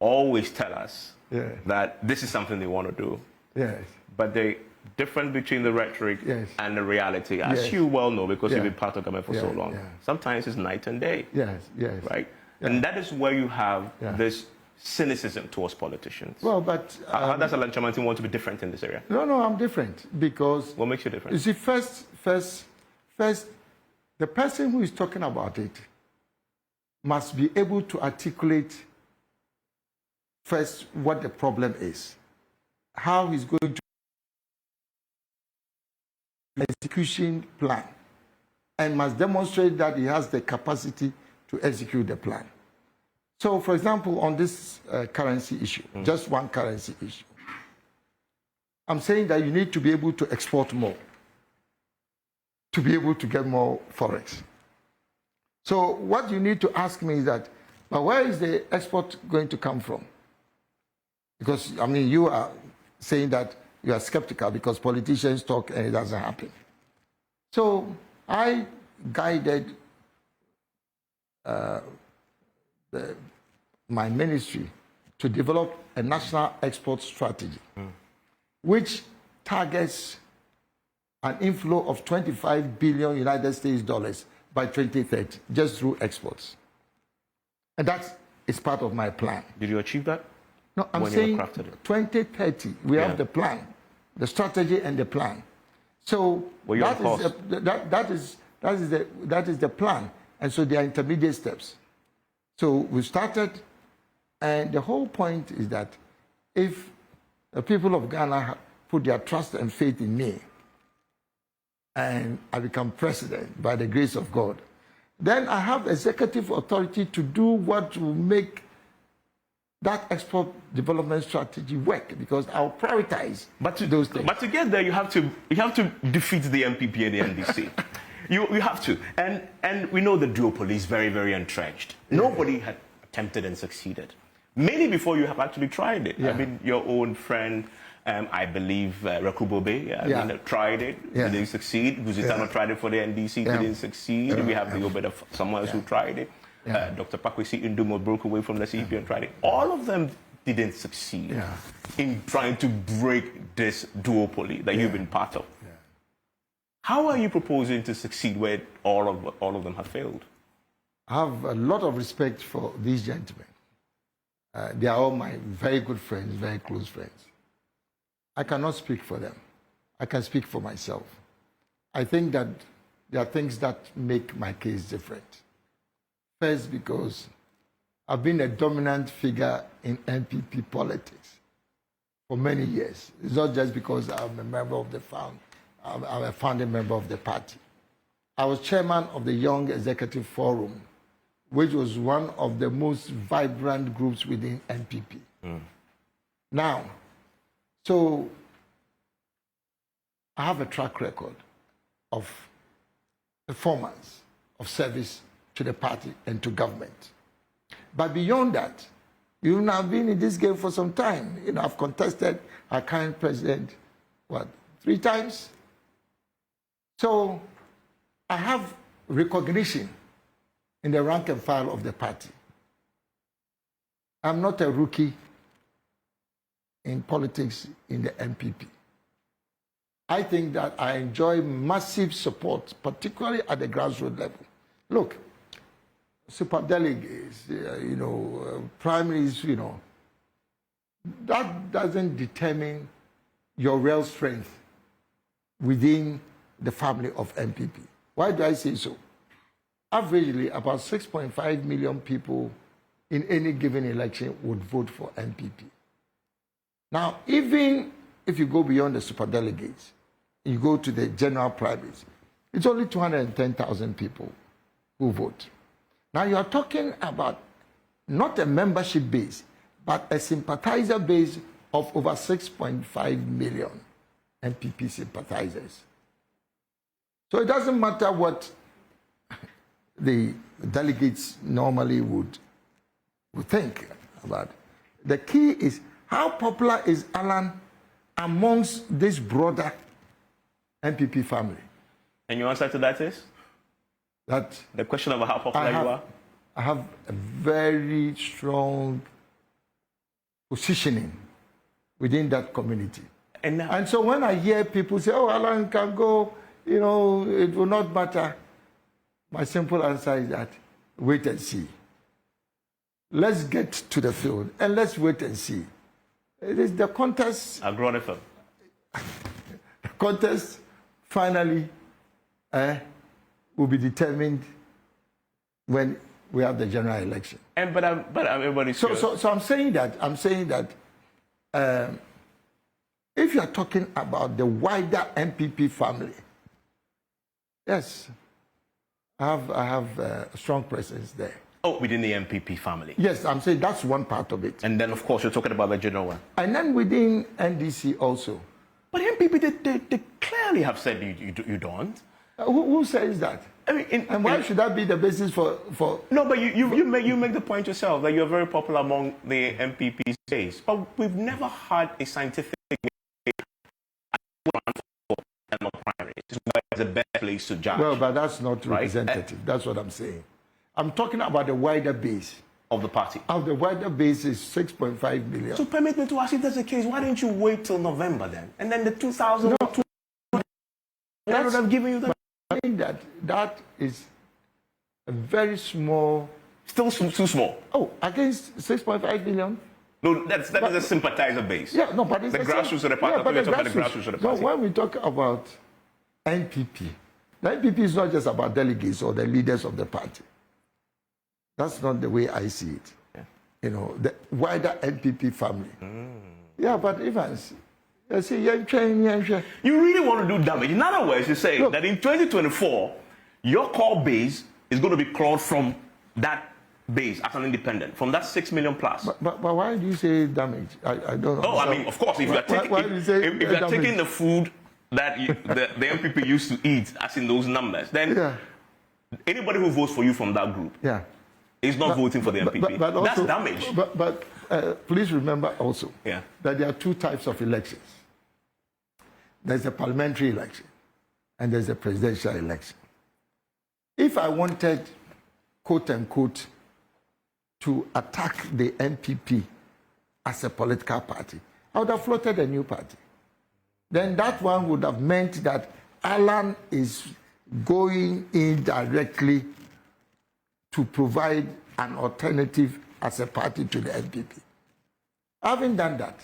always tell us that this is something they want to do. Yes. But the difference between the rhetoric and the reality, as you well know, because you've been part of government for so long, sometimes it's night and day. Yes, yes. Right? And that is where you have this cynicism towards politicians. Well, but... how does Alan Kyerematen want to be different in this area? No, I'm different because... What makes you different? You see, first, the person who is talking about it must be able to articulate first what the problem is, how he's going to execution plan, and must demonstrate that he has the capacity to execute the plan. So, for example, on this currency issue, just one currency issue, I'm saying that you need to be able to export more, to be able to get more forex. So what you need to ask me is that, but where is the export going to come from? Because, I mean, you are saying that you are skeptical because politicians talk and it doesn't happen. So I guided my ministry to develop a national export strategy, which targets an inflow of 25 billion United States dollars by 2030, just through exports. And that is part of my plan. Did you achieve that? No, I'm saying 2030, we have the plan, the strategy and the plan. So that is the plan. And so there are intermediate steps. So we started, and the whole point is that if the people of Ghana put their trust and faith in me, and I become president by the grace of God, then I have executive authority to do what will make that export development strategy work, because I'll prioritize those things. But to get there, you have to defeat the NPP and the NDC. you have to. And we know the duopoly is very, very entrenched. Nobody had attempted and succeeded. Many before you have actually tried it. I mean, your own friend, I believe Rekubobe, tried it, didn't succeed. Guzitano tried it for the NDC, didn't succeed. We have the obit of someone else who tried it. Dr. Pakwesi Ndumo broke away from the CEP and tried it. All of them didn't succeed in trying to break this duopoly that you've been part of. How are you proposing to succeed where all of them have failed? I have a lot of respect for these gentlemen. They are all my very good friends, very close friends. I cannot speak for them. I can speak for myself. I think that there are things that make my case different. First, because I've been a dominant figure in NPP politics for many years. It's not just because I'm a member of the I'm a founding member of the party. I was chairman of the Young Executive Forum, which was one of the most vibrant groups within NPP. Now, so I have a track record of performance, of service to the party and to government. But beyond that, you know, I've been in this game for some time. You know, I've contested our current president, 3 times? So I have recognition in the rank and file of the party. I'm not a rookie in politics in the NPP. I think that I enjoy massive support, particularly at the grassroots level. Look, superdelegates, primaries, that doesn't determine your real strength within the family of NPP. Why do I say so? Averagely, about 6.5 million people in any given election would vote for NPP. Now, even if you go beyond the superdelegates, you go to the general primaries, it's only 210,000 people who vote. Now, you are talking about not a membership base, but a sympathizer base of over 6.5 million NPP sympathizers. So it doesn't matter what the delegates normally would think about it. The key is how popular is Alan amongst this broader NPP family. And your answer to that is? That the question of how popular you are? I have a very strong positioning within that community. And now, And so when I hear people say, oh, Alan can go, you know, it will not matter, my simple answer is that wait and see. Let's get to the field and let's wait and see. It is the contest. agronomy. The contest finally will be determined when we have the general election. And but everybody's So I'm saying that if you are talking about the wider NPP family, yes, I have a strong presence there. Oh, within the NPP family. Yes, I'm saying that's one part of it. And then, of course, you're talking about the general one. And then within NDC also. But NPP, they clearly have said you don't. Who says that? I mean, And why should that be the basis for? No, but you make the point yourself that you're very popular among the NPP base. But we've never had a scientific primaries. This is why it's the best place to judge. Well, but that's not Right? representative. That's what I'm saying. I'm talking about the wider base. Of the party. Of the wider base is 6.5 million. So permit me to ask, if that's the case, why didn't you wait till November then? And then the 2002, I would have given you the... I think that is a very small. Still too small. Oh, against 6.5 million? No, that is a sympathizer base. Yeah, no, but it's The grassroots of the party. but We're talking about the grassroots of the No, party. when we talk about NPP, the NPP is not just about delegates or the leaders of the party. That's not the way I see it. Yeah. You know, the wider NPP family. Yeah, but Evans, you see, You really want to do damage. In other words, you say that in 2024, your core base is going to be clawed from that base as an independent, from that 6 million plus. But why do you say damage? I don't know. Oh, I mean, of course, if you are taking, if you are taking the food that the NPP used to eat, as in those numbers, then anybody who votes for you from that group is not voting for the NPP. But also, that's damage. But please remember also that there are two types of elections. There's a parliamentary election and there's a presidential election. If I wanted, quote unquote, to attack the NPP as a political party, I would have floated a new party. Then that one would have meant that Alan is going in directly to provide an alternative as a party to the NPP. I haven't done that.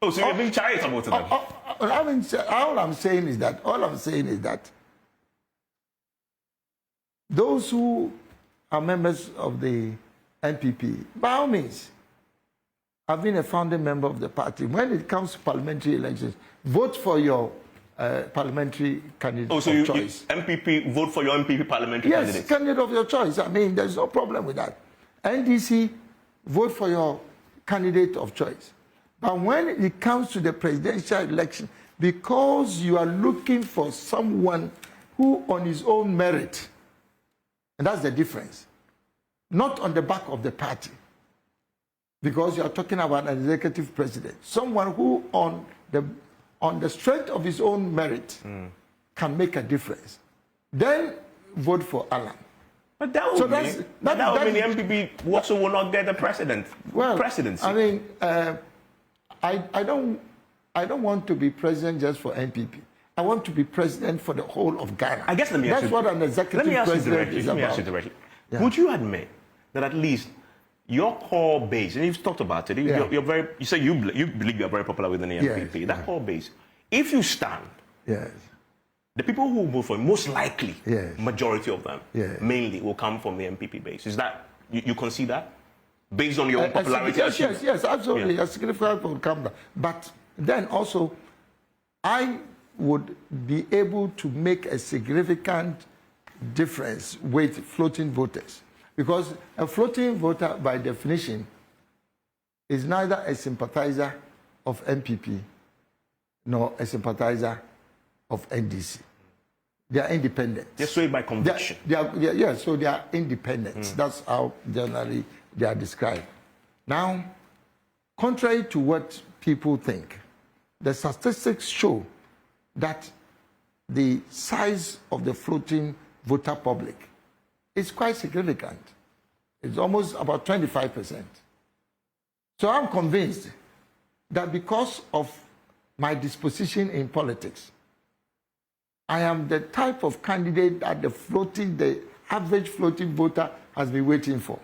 Oh, so you're being charitable to them? All I'm saying is that those who are members of the NPP, by all means, I've been a founding member of the party. When it comes to parliamentary elections, vote for your parliamentary candidate of choice. MPP, vote for your MPP parliamentary candidate? Yes, candidate of your choice. I mean, there's no problem with that. NDC, vote for your candidate of choice. But when it comes to the presidential election, because you are looking for someone who on his own merit, and that's the difference, not on the back of the party, because you are talking about an executive president, someone who on the strength of his own merit can make a difference, then vote for Alan. But that would mean the MPP also will not get the presidency. I mean, I don't want to be president just for NPP. I want to be president for the whole of Ghana. I guess that's what an executive president is about. Let me ask you directly. Yeah. Would you admit that at least your core base, and you've talked about it, you say you believe you're very popular within the NPP, that core base, if you stand, the people who vote for you, most likely, majority of them, mainly will come from the NPP base. Is that, you concede that? Based on your own popularity? Yes, absolutely. A significant will come down. But then also, I would be able to make a significant difference with floating voters. Because a floating voter, by definition, is neither a sympathizer of NPP nor a sympathizer of NDC. They are independent. They're swayed by conviction. So they are independent. That's how generally they are described. Now, contrary to what people think, the statistics show that the size of the floating voter public is quite significant. It's almost about 25%. So I'm convinced that because of my disposition in politics, I am the type of candidate that the average floating voter has been waiting for.